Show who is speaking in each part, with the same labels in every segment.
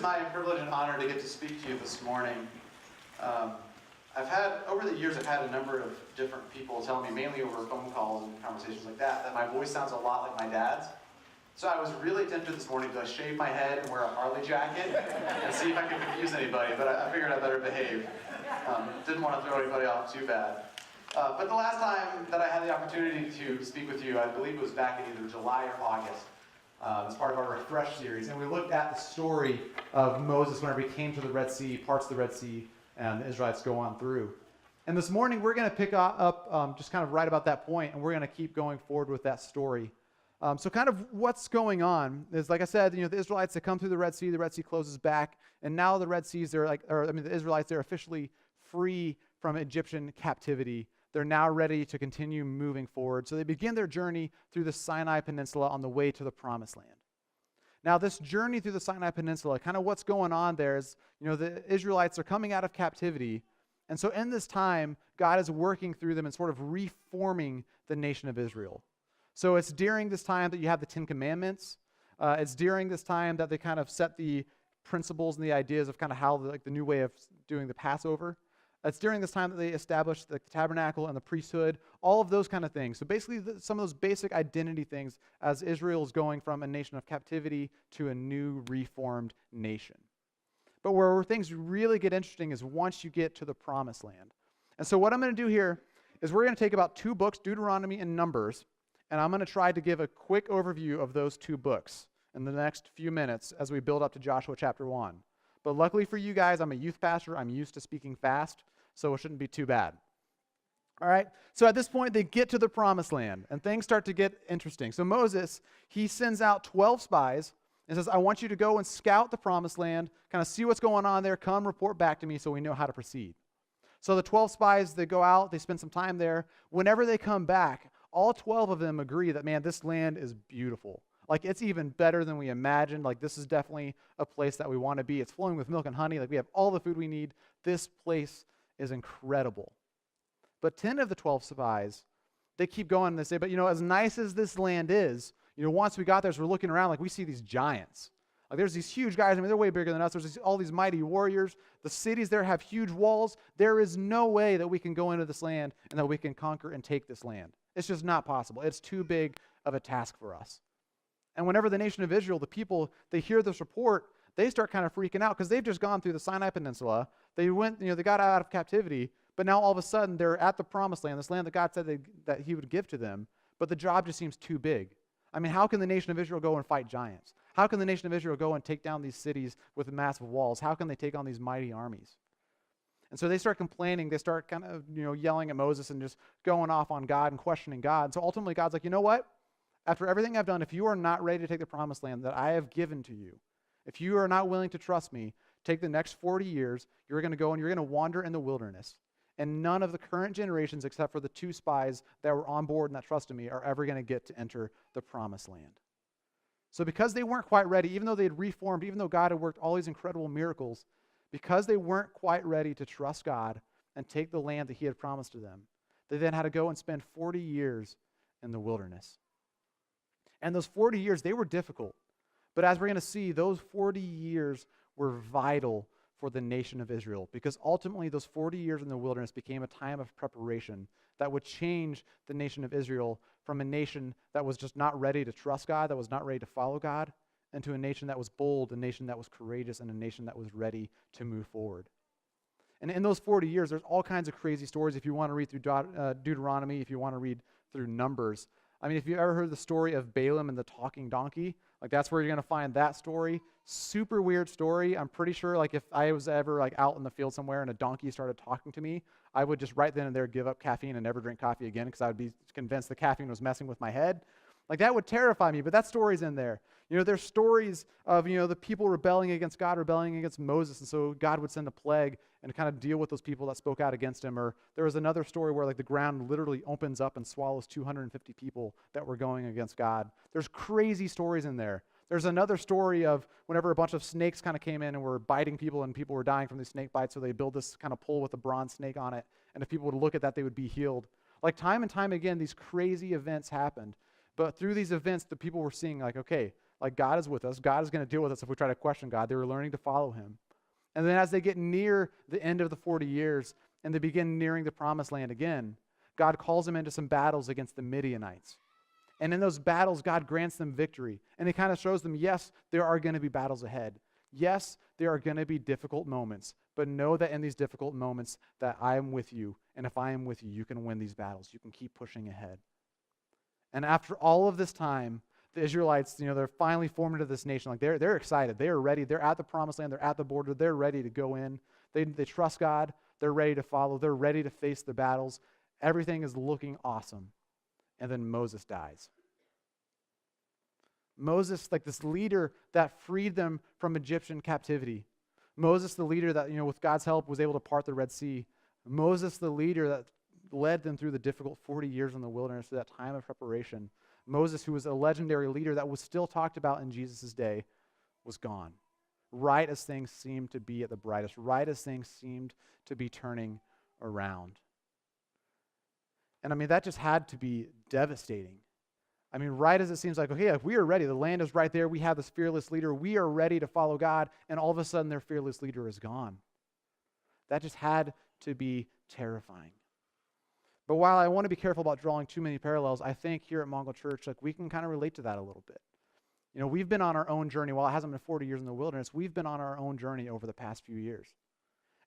Speaker 1: my privilege and honor to get to speak to you this morning. Over the years, I've had a number of different people tell me, mainly over phone calls and conversations like that my voice sounds a lot like my dad's. So I was really tempted this morning to shave my head and wear a Harley jacket and see if I could confuse anybody, but I figured I better behave. Didn't want to throw anybody off too bad. But the last time that I had the opportunity to speak with you, I believe it was back in either July or August. As part of our Refresh series, and we looked at the story of Moses whenever he came to the Red Sea, parts of the Red Sea, and the Israelites go on through. And this morning we're going to pick up just kind of right about that point, and we're going to keep going forward with that story. So kind of what's going on is, like I said, the Israelites, they come through the Red Sea closes back, and now the the Israelites, they're officially free from Egyptian captivity. They're now ready to continue moving forward. So they begin their journey through the Sinai Peninsula on the way to the Promised Land. Now, this journey through the Sinai Peninsula, kind of what's going on there is, the Israelites are coming out of captivity. And so in this time, God is working through them and sort of reforming the nation of Israel. So it's during this time that you have the Ten Commandments. It's during this time that they kind of set the principles and the ideas of kind of how the new way of doing the Passover. It's during this time that they established the tabernacle and the priesthood, all of those kind of things. So basically, some of those basic identity things as Israel is going from a nation of captivity to a new reformed nation. But where things really get interesting is once you get to the Promised Land. And so what I'm going to do here is we're going to take about 2 books, Deuteronomy and Numbers, and I'm going to try to give a quick overview of those 2 books in the next few minutes as we build up to Joshua chapter 1. But luckily for you guys, I'm a youth pastor. I'm used to speaking fast, so it shouldn't be too bad. All right, so at this point, they get to the Promised Land, and things start to get interesting. So Moses, he sends out 12 spies and says, I want you to go and scout the Promised Land, kind of see what's going on there, come report back to me so we know how to proceed. So the 12 spies, they go out, they spend some time there. Whenever they come back, all 12 of them agree that, man, this land is beautiful. Like, it's even better than we imagined. Like, this is definitely a place that we want to be. It's flowing with milk and honey. Like, we have all the food we need. This place is incredible. But 10 of the 12 spies, they keep going and they say, but, as nice as this land is, once we got there, as we're looking around, like, we see these giants. Like, there's these huge guys. I mean, they're way bigger than us. There's all these mighty warriors. The cities there have huge walls. There is no way that we can go into this land and that we can conquer and take this land. It's just not possible. It's too big of a task for us. And whenever the nation of Israel, the people, they hear this report, they start kind of freaking out because they've just gone through the Sinai Peninsula. They went, they got out of captivity, but now all of a sudden they're at the Promised Land, this land that God said that he would give to them, but the job just seems too big. I mean, how can the nation of Israel go and fight giants? How can the nation of Israel go and take down these cities with massive walls? How can they take on these mighty armies? And so they start complaining. They start kind of, yelling at Moses and just going off on God and questioning God. And so ultimately God's like, you know what? After everything I've done, if you are not ready to take the Promised Land that I have given to you, if you are not willing to trust me, take the next 40 years, you're going to go and you're going to wander in the wilderness. And none of the current generations, except for the 2 spies that were on board and that trusted me, are ever going to get to enter the Promised Land. So because they weren't quite ready, even though they had reformed, even though God had worked all these incredible miracles, because they weren't quite ready to trust God and take the land that he had promised to them, they then had to go and spend 40 years in the wilderness. And those 40 years, they were difficult. But as we're going to see, those 40 years were vital for the nation of Israel, because ultimately those 40 years in the wilderness became a time of preparation that would change the nation of Israel from a nation that was just not ready to trust God, that was not ready to follow God, into a nation that was bold, a nation that was courageous, and a nation that was ready to move forward. And in those 40 years, there's all kinds of crazy stories. If you want to read through Deuteronomy, if you want to read through Numbers. I mean, if you ever heard the story of Balaam and the talking donkey, like, that's where you're going to find that story. Super weird story. I'm pretty sure, like, if I was ever, like, out in the field somewhere and a donkey started talking to me, I would just right then and there give up caffeine and never drink coffee again because I would be convinced the caffeine was messing with my head. Like, that would terrify me, but that story's in there. There's stories of, the people rebelling against God, rebelling against Moses, and so God would send a plague and kind of deal with those people that spoke out against him. Or there was another story where, like, the ground literally opens up and swallows 250 people that were going against God. There's crazy stories in there. There's another story of whenever a bunch of snakes kind of came in and were biting people and people were dying from these snake bites, so they build this kind of pole with a bronze snake on it, and if people would look at that, they would be healed. Like, time and time again, these crazy events happened. But through these events, the people were seeing, like, okay,
Speaker 2: like God is with us. God is going to deal with us if we try to question God. They were learning to follow him. And then as they get near the end of the 40 years and they begin nearing the promised land again, God calls them into some battles against the Midianites. And in those battles, God grants them victory. And it kind of shows them, yes, there are going to be battles ahead. Yes, there are going to be difficult moments. But know that in these difficult moments that I am with you. And if I am with you, you can win these battles. You can keep pushing ahead. And after all of this time, the Israelites, they're finally formed into this nation. Like they're excited. They are ready. They're at the promised land. They're at the border. They're ready to go in. They trust God. They're ready to follow. They're ready to face the battles. Everything is looking awesome. And then Moses dies. Moses, like this leader that freed them from Egyptian captivity. Moses, the leader that, with God's help, was able to part the Red Sea. Moses, the leader that led them through the difficult 40 years in the wilderness, through that time of preparation. Moses, who was a legendary leader that was still talked about in Jesus' day, was gone. Right as things seemed to be at the brightest, right as things seemed to be turning around. And that just had to be devastating. Right as it seems like, okay, if we are ready, the land is right there, we have this fearless leader, we are ready to follow God, and all of a sudden their fearless leader is gone. That just had to be terrifying. But while I want to be careful about drawing too many parallels, I think here at Mongol Church, we can kind of relate to that a little bit. We've been on our own journey. While it hasn't been 40 years in the wilderness, we've been on our own journey over the past few years.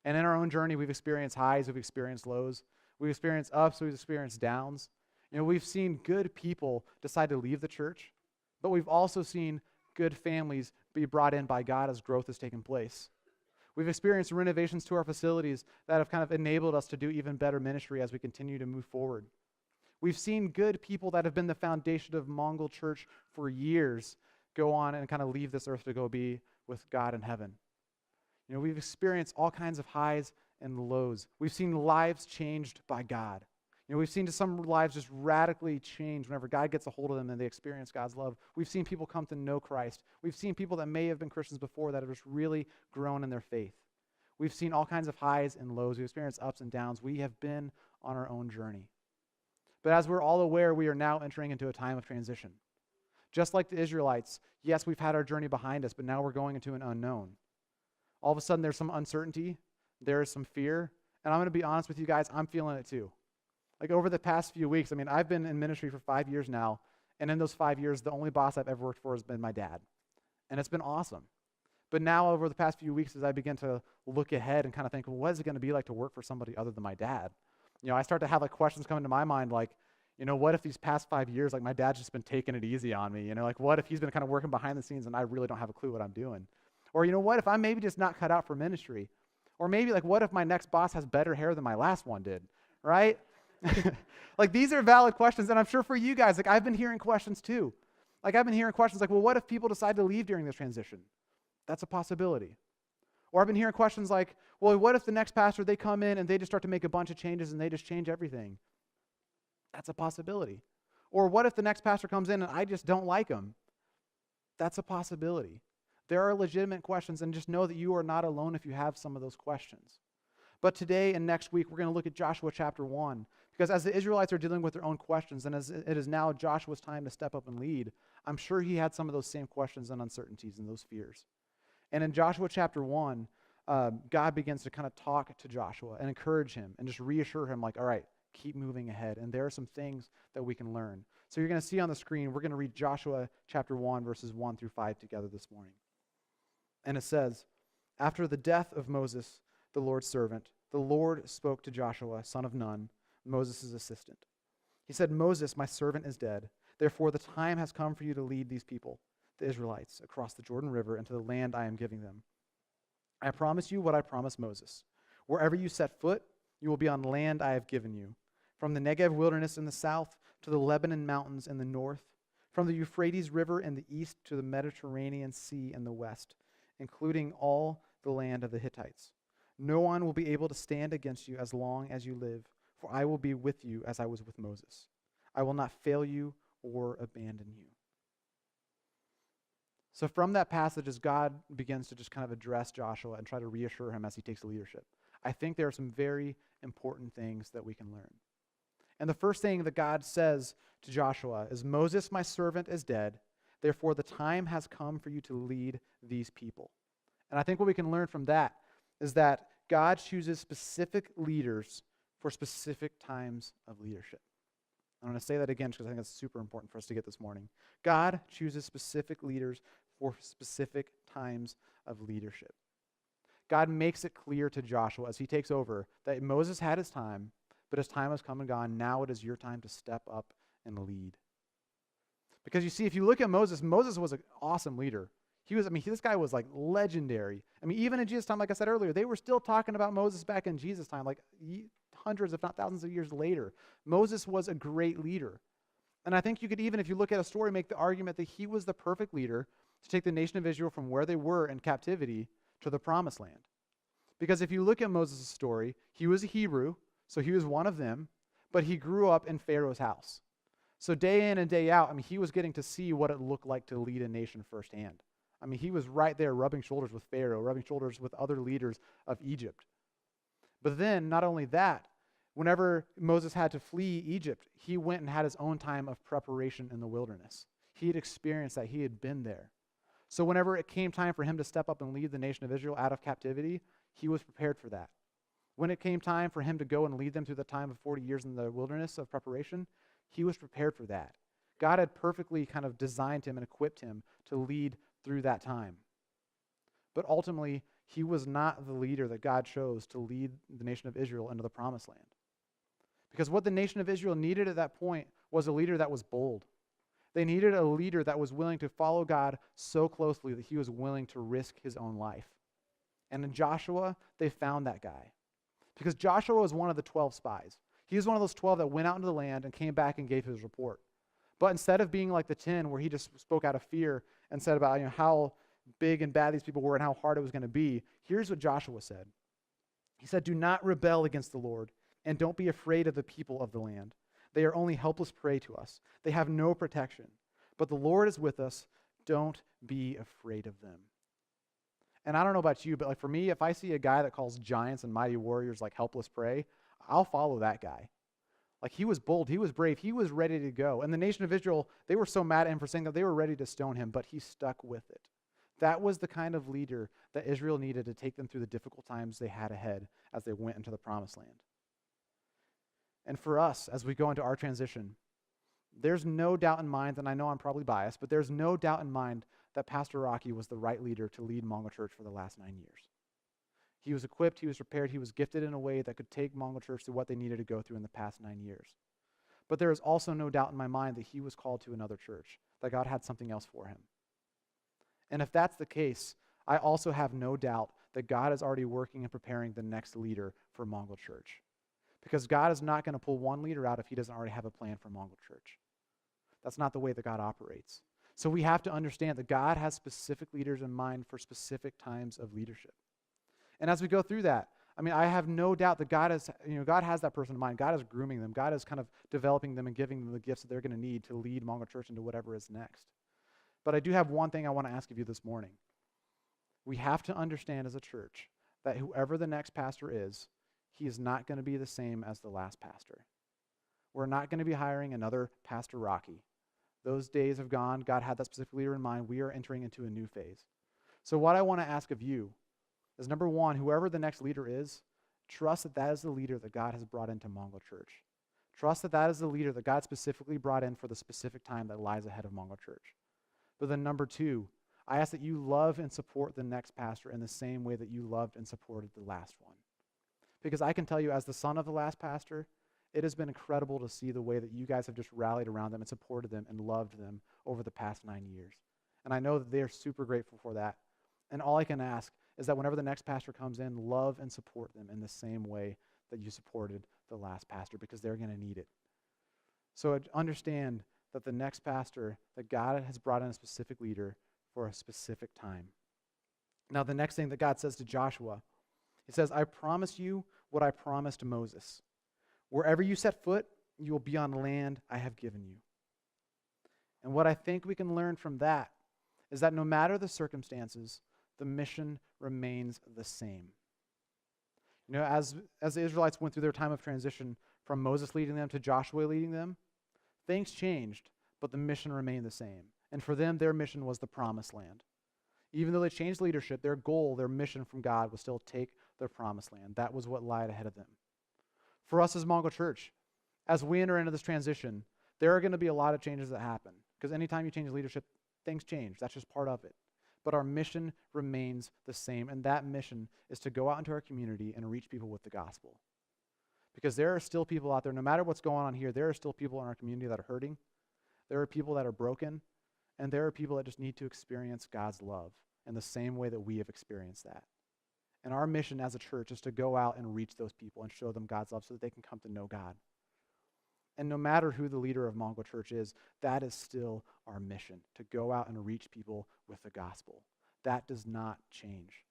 Speaker 2: And in our own journey, we've experienced highs, we've experienced lows, we've experienced ups, we've experienced downs. We've seen good people decide to leave the church, but we've also seen good families be brought in by God as growth has taken place. We've experienced renovations to our facilities that have kind of enabled us to do even better ministry as we continue to move forward. We've seen good people that have been the foundation of Mongol Church for years go on and kind of leave this earth to go be with God in heaven. We've experienced all kinds of highs and lows. We've seen lives changed by God. We've seen some lives just radically change whenever God gets a hold of them and they experience God's love. We've seen people come to know Christ. We've seen people that may have been Christians before that have just really grown in their faith. We've seen all kinds of highs and lows. We've experienced ups and downs. We have been on our own journey. But as we're all aware, we are now entering into a time of transition. Just like the Israelites, yes, we've had our journey behind us, but now we're going into an unknown. All of a sudden, there's some uncertainty. There is some fear. And I'm going to be honest with you guys, I'm feeling it too. Over the past few weeks, I've been in ministry for 5 years now, and in those 5 years, the only boss I've ever worked for has been my dad. And it's been awesome. But now, over the past few weeks, as I begin to look ahead and kind of think, well, what is it going to be like to work for somebody other than my dad? I start to have questions come into my mind what if these past 5 years, my dad's just been taking it easy on me? What if he's been kind of working behind the scenes and I really don't have a clue what I'm doing? Or what if I'm maybe just not cut out for ministry? Or maybe what if my next boss has better hair than my last one did, right? These are valid questions, and I'm sure for you guys, I've been hearing questions too. I've been hearing questions well, what if people decide to leave during this transition? That's a possibility. Or I've been hearing questions well, what if the next pastor, they come in and they just start to make a bunch of changes and they just change everything? That's a possibility. Or what if the next pastor comes in and I just don't like him? That's a possibility. There are legitimate questions, and just know that you are not alone if you have some of those questions. But today and next week, we're going to look at Joshua chapter 1. Because as the Israelites are dealing with their own questions, and as it is now Joshua's time to step up and lead, I'm sure he had some of those same questions and uncertainties and those fears. And in Joshua chapter 1, God begins to kind of talk to Joshua and encourage him and just reassure him all right, keep moving ahead. And there are some things that we can learn. So you're going to see on the screen, we're going to read Joshua chapter 1, verses 1 through 5 together this morning. And it says, after the death of Moses, the Lord's servant, the Lord spoke to Joshua, son of Nun, Moses' assistant. He said, Moses, my servant, is dead. Therefore, the time has come for you to lead these people, the Israelites, across the Jordan River into the land I am giving them. I promise you what I promised Moses. Wherever you set foot, you will be on land I have given you, from the Negev wilderness in the south to the Lebanon mountains in the north, from the Euphrates River in the east to the Mediterranean Sea in the west, including all the land of the Hittites. No one will be able to stand against you as long as you live, for I will be with you as I was with Moses. I will not fail you or abandon you. So from that passage, as God begins to just kind of address Joshua and try to reassure him as he takes leadership, I think there are some very important things that we can learn. And the first thing that God says to Joshua is, Moses, my servant, is dead. Therefore, the time has come for you to lead these people. And I think what we can learn from that is that God chooses specific leaders for specific times of leadership. I'm going to say that again because I think it's super important for us to get this morning. God chooses specific leaders for specific times of leadership. God makes it clear to Joshua as he takes over that Moses had his time, but his time has come and gone. Now it is your time to step up and lead. Because you see, if you look at Moses, Moses was an awesome leader. This guy was like legendary. Even in Jesus' time, like I said earlier, they were still talking about Moses back in Jesus' time, like hundreds, if not thousands of years later. Moses was a great leader. And I think you could even, if you look at a story, make the argument that he was the perfect leader to take the nation of Israel from where they were in captivity to the promised land. Because if you look at Moses' story, he was a Hebrew, so he was one of them, but he grew up in Pharaoh's house. So day in and day out, he was getting to see what it looked like to lead a nation firsthand. He was right there rubbing shoulders with Pharaoh, rubbing shoulders with other leaders of Egypt. But then, not only that, whenever Moses had to flee Egypt, he went and had his own time of preparation in the wilderness. He had experienced that. He had been there. So whenever it came time for him to step up and lead the nation of Israel out of captivity, he was prepared for that. When it came time for him to go and lead them through the time of 40 years in the wilderness of preparation, he was prepared for that. God had perfectly kind of designed him and equipped him to lead through that time. But ultimately, he was not the leader that God chose to lead the nation of Israel into the promised land. Because what the nation of Israel needed at that point was a leader that was bold. They needed a leader that was willing to follow God so closely that he was willing to risk his own life. And in Joshua, they found that guy. Because Joshua was one of the 12 spies. He was one of those 12 that went out into the land and came back and gave his report. But instead of being like the 10 where he just spoke out of fear and said about how big and bad these people were and how hard it was going to be, here's what Joshua said. He said, "Do not rebel against the Lord, and don't be afraid of the people of the land. They are only helpless prey to us. They have no protection. But the Lord is with us. Don't be afraid of them." And I don't know about you, but for me, if I see a guy that calls giants and mighty warriors like helpless prey, I'll follow that guy. He was bold, he was brave, he was ready to go. And the nation of Israel, they were so mad at him for saying that they were ready to stone him, but he stuck with it. That was the kind of leader that Israel needed to take them through the difficult times they had ahead as they went into the promised land. And for us, as we go into our transition, there's no doubt in mind, and I know I'm probably biased, but there's no doubt in mind that Pastor Rocky was the right leader to lead Mongol Church for the last 9 years. He was equipped, he was prepared, he was gifted in a way that could take Mongol Church through what they needed to go through in the past 9 years. But there is also no doubt in my mind that he was called to another church, that God had something else for him. And if that's the case, I also have no doubt that God is already working and preparing the next leader for Mongol Church. Because God is not going to pull one leader out if he doesn't already have a plan for Mongol Church. That's not the way that God operates. So we have to understand that God has specific leaders in mind for specific times of leadership. And as we go through that, I have no doubt that God has that person in mind. God is grooming them. God is kind of developing them and giving them the gifts that they're going to need to lead Mongol Church into whatever is next. But I do have one thing I want to ask of you this morning. We have to understand as a church that whoever the next pastor is, he is not going to be the same as the last pastor. We're not going to be hiring another Pastor Rocky. Those days have gone. God had that specific leader in mind. We are entering into a new phase. So what I want to ask of you is, number one, whoever the next leader is, trust that that is the leader that God has brought into Mongol Church. Trust that that is the leader that God specifically brought in for the specific time that lies ahead of Mongol Church. But then number two, I ask that you love and support the next pastor in the same way that you loved and supported the last one. Because I can tell you, as the son of the last pastor, it has been incredible to see the way that you guys have just rallied around them and supported them and loved them over the past 9 years. And I know that they are super grateful for that. And all I can ask is that whenever the next pastor comes in, love and support them in the same way that you supported the last pastor, because they're going to need it. So understand that the next pastor, that God has brought in a specific leader for a specific time. Now, the next thing that God says to Joshua, he says, "I promise you what I promised Moses. Wherever you set foot, you will be on land I have given you." And what I think we can learn from that is that no matter the circumstances, the mission remains the same. As the Israelites went through their time of transition from Moses leading them to Joshua leading them, things changed, but the mission remained the same. And for them, their mission was the promised land. Even though they changed leadership, their goal, their mission from God was still take the promised land. That was what lied ahead of them. For us as Mongol Church, as we enter into this transition, there are going to be a lot of changes that happen. Because anytime you change leadership, things change. That's just part of it. But our mission remains the same, and that mission is to go out into our community and reach people with the gospel. Because there are still people out there, no matter what's going on here, there are still people in our community that are hurting. There are people that are broken, and there are people that just need to experience God's love in the same way that we have experienced that. And our mission as a church is to go out and reach those people and show them God's love so that they can come to know God. And no matter who the leader of Mongol Church is, that is still our mission, to go out and reach people with the gospel. That does not change.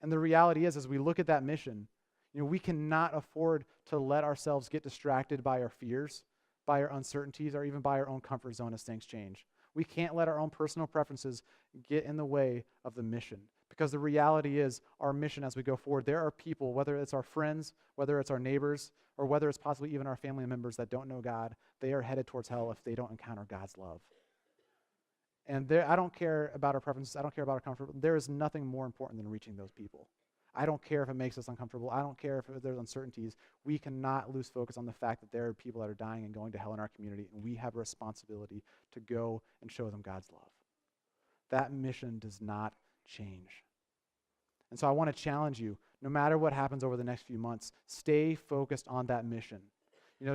Speaker 2: And the reality is, as we look at that mission, we cannot afford to let ourselves get distracted by our fears, by our uncertainties, or even by our own comfort zone as things change. We can't let our own personal preferences get in the way of the mission. Because the reality is, our mission as we go forward, there are people, whether it's our friends, whether it's our neighbors, or whether it's possibly even our family members that don't know God, they are headed towards hell if they don't encounter God's love. And I don't care about our preferences, I don't care about our comfort. There is nothing more important than reaching those people. I don't care if it makes us uncomfortable. I don't care if there's uncertainties. We cannot lose focus on the fact that there are people that are dying and going to hell in our community, and we have a responsibility to go and show them God's love. That mission does not change. And so I want to challenge you, no matter what happens over the next few months, stay focused on that mission.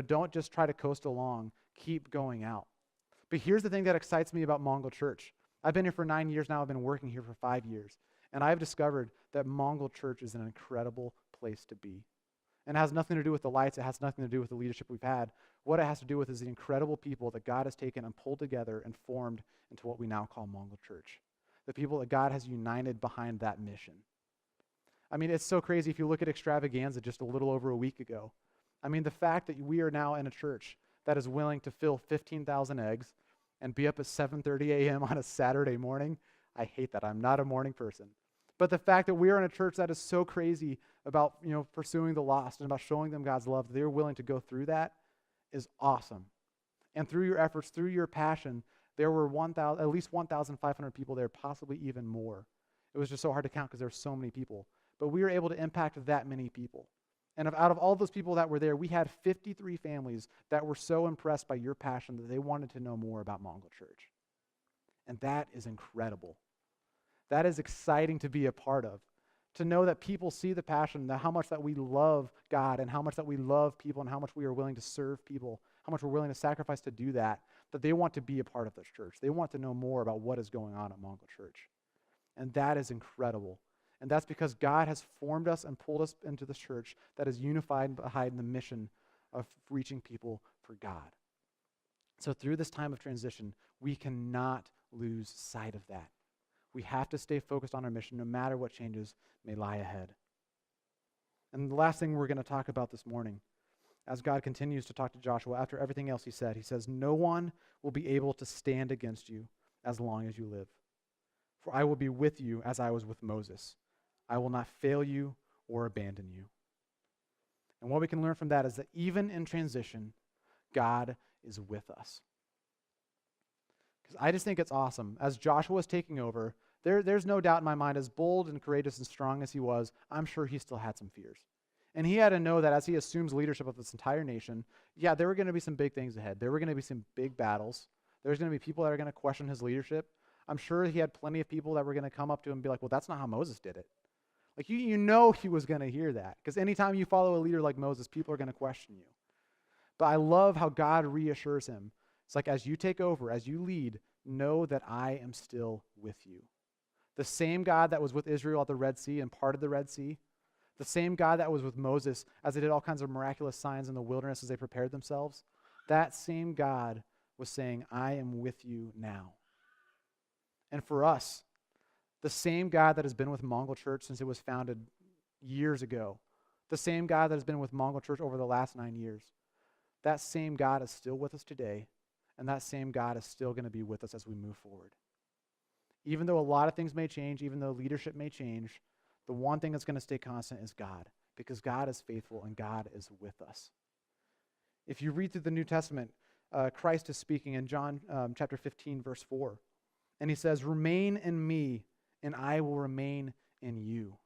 Speaker 2: Don't just try to coast along. Keep going out. But here's the thing that excites me about Mongol Church. I've been here for 9 years now. I've been working here for 5 years. And I've discovered that Mongol Church is an incredible place to be. And it has nothing to do with the lights. It has nothing to do with the leadership we've had. What it has to do with is the incredible people that God has taken and pulled together and formed into what we now call Mongol Church. The people that God has united behind that mission. I mean, it's so crazy if you look at Extravaganza just a little over a week ago. I mean, the fact that we are now in a church that is willing to fill 15,000 eggs and be up at 7:30 a.m. on a Saturday morning, I hate that. I'm not a morning person. But the fact that we are in a church that is so crazy about, pursuing the lost and about showing them God's love, they're willing to go through that is awesome. And through your efforts, through your passion, there were at least 1,500 people there, possibly even more. It was just so hard to count because there were so many people. But we were able to impact that many people. And out of all those people that were there, we had 53 families that were so impressed by your passion that they wanted to know more about Mongol Church. And that is incredible. That is exciting to be a part of. To know that people see the passion, how much that we love God and how much that we love people and how much we are willing to serve people, how much we're willing to sacrifice to do that they want to be a part of this church. They want to know more about what is going on at Mongol Church. And that is incredible. And that's because God has formed us and pulled us into this church that is unified behind the mission of reaching people for God. So through this time of transition, we cannot lose sight of that. We have to stay focused on our mission no matter what changes may lie ahead. And the last thing we're going to talk about this morning, as God continues to talk to Joshua, after everything else he says, "No one will be able to stand against you as long as you live. For I will be with you as I was with Moses. I will not fail you or abandon you." And what we can learn from that is that even in transition, God is with us. Because I just think it's awesome. As Joshua was taking over, there's no doubt in my mind, as bold and courageous and strong as he was, I'm sure he still had some fears. And he had to know that as he assumes leadership of this entire nation, there were going to be some big things ahead. There were going to be some big battles. There's going to be people that are going to question his leadership. I'm sure he had plenty of people that were going to come up to him and be like, well, that's not how Moses did it. Like, you know he was going to hear that. Because anytime you follow a leader like Moses, people are going to question you. But I love how God reassures him. It's like, as you take over, as you lead, know that I am still with you. The same God that was with Israel at the Red Sea and parted the Red Sea, the same God that was with Moses as they did all kinds of miraculous signs in the wilderness as they prepared themselves, that same God was saying, I am with you now. And for us, the same God that has been with Mongol Church since it was founded years ago, the same God that has been with Mongol Church over the last 9 years, that same God is still with us today, and that same God is still going to be with us as we move forward. Even though a lot of things may change, even though leadership may change, the one thing that's going to stay constant is God, because God is faithful and God is with us. If you read through the New Testament, Christ is speaking in John chapter 15, verse 4. And he says, "Remain in me, and I will remain in you."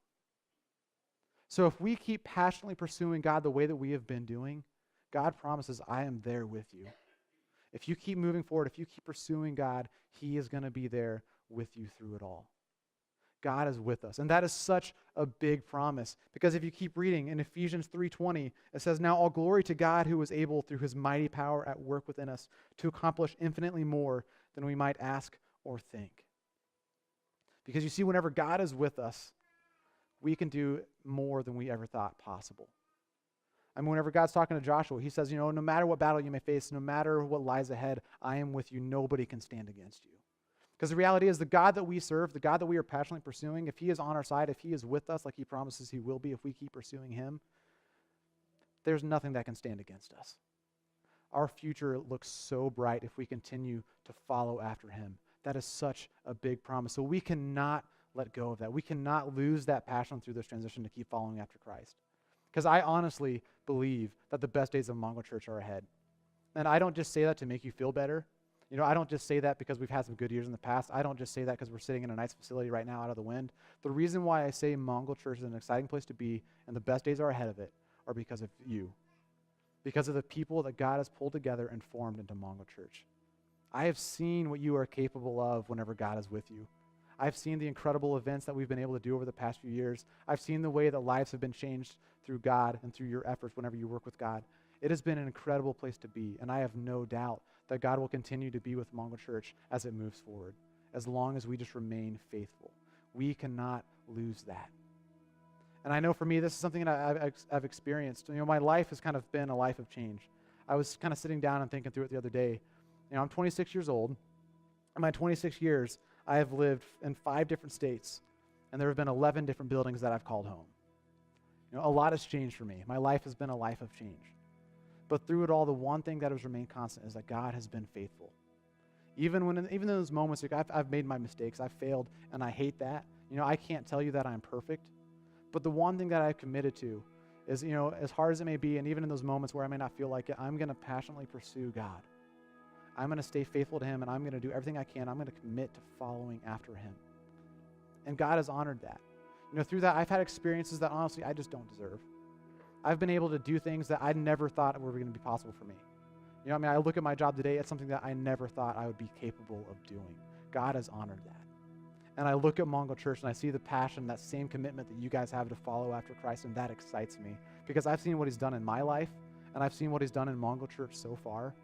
Speaker 2: So if we keep passionately pursuing God the way that we have been doing, God promises, I am there with you. If you keep moving forward, if you keep pursuing God, he is going to be there with you through it all. God is with us. And that is such a big promise. Because if you keep reading in Ephesians 3:20, it says, "Now all glory to God who was able through his mighty power at work within us to accomplish infinitely more than we might ask or think." Because you see, whenever God is with us, we can do more than we ever thought possible. I mean, whenever God's talking to Joshua, he says, no matter what battle you may face, no matter what lies ahead, I am with you. Nobody can stand against you. Because the reality is the God that we serve, the God that we are passionately pursuing, if he is on our side, if he is with us like he promises he will be if we keep pursuing him, there's nothing that can stand against us. Our future looks so bright if we continue to follow after him. That is such a big promise. So we cannot let go of that. We cannot lose that passion through this transition to keep following after Christ. Because I honestly believe that the best days of Mongo Church are ahead. And I don't just say that to make you feel better. I don't just say that because we've had some good years in the past. I don't just say that because we're sitting in a nice facility right now out of the wind. The reason why I say Mongo Church is an exciting place to be and the best days are ahead of it are because of you. Because of the people that God has pulled together and formed into Mongo Church. I have seen what you are capable of whenever God is with you. I've seen the incredible events that we've been able to do over the past few years. I've seen the way that lives have been changed through God and through your efforts whenever you work with God. It has been an incredible place to be, and I have no doubt that God will continue to be with Mongo Church as it moves forward, as long as we just remain faithful. We cannot lose that. And I know for me, this is something that I've experienced. My life has kind of been a life of change. I was kind of sitting down and thinking through it the other day. I'm 26 years old. In my 26 years, I have lived in 5 different states, and there have been 11 different buildings that I've called home. A lot has changed for me. My life has been a life of change. But through it all, the one thing that has remained constant is that God has been faithful. Even in those moments, I've made my mistakes, I've failed, and I hate that. I can't tell you that I'm perfect. But the one thing that I've committed to is, as hard as it may be, and even in those moments where I may not feel like it, I'm going to passionately pursue God. I'm going to stay faithful to him, and I'm going to do everything I can. I'm going to commit to following after him. And God has honored that. Through that, I've had experiences that honestly I just don't deserve. I've been able to do things that I never thought were going to be possible for me. I look at my job today, it's something that I never thought I would be capable of doing. God has honored that. And I look at Mongo Church and I see the passion, that same commitment that you guys have to follow after Christ, and that excites me. Because I've seen what he's done in my life, and I've seen what he's done in Mongo Church so far.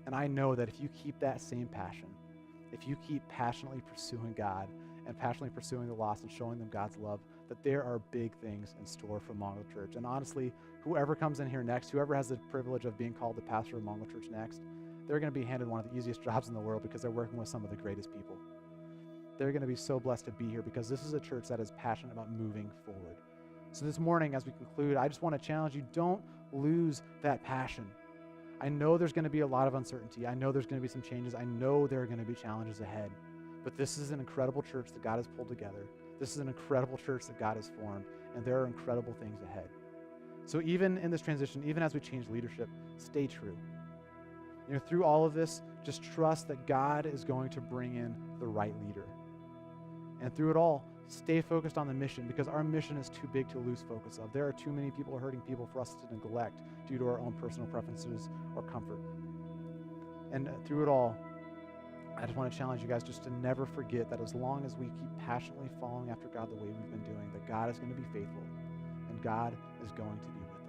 Speaker 2: And I know that if you keep that same passion, if you keep passionately pursuing God and passionately pursuing the lost and showing them God's love, that there are big things in store for Mongo Church. And honestly, whoever comes in here next, whoever has the privilege of being called the pastor of Mongo Church next, they're going to be handed one of the easiest jobs in the world because they're working with some of the greatest people. They're going to be so blessed to be here because this is a church that is passionate about moving forward. So this morning, as we conclude, I just want to challenge you, don't lose that passion. I know there's going to be a lot of uncertainty. I know there's going to be some changes. I know there are going to be challenges ahead. But this is an incredible church that God has pulled together. This is an incredible church that God has formed, and there are incredible things ahead. So even in this transition, even as we change leadership, stay true. Through all of this, just trust that God is going to bring in the right leader. And through it all, stay focused on the mission, because our mission is too big to lose focus of. There are too many people hurting people for us to neglect due to our own personal preferences or comfort. And through it all, I just want to challenge you guys just to never forget that as long as we keep passionately following after God the way we've been doing, that God is going to be faithful and God is going to be with us.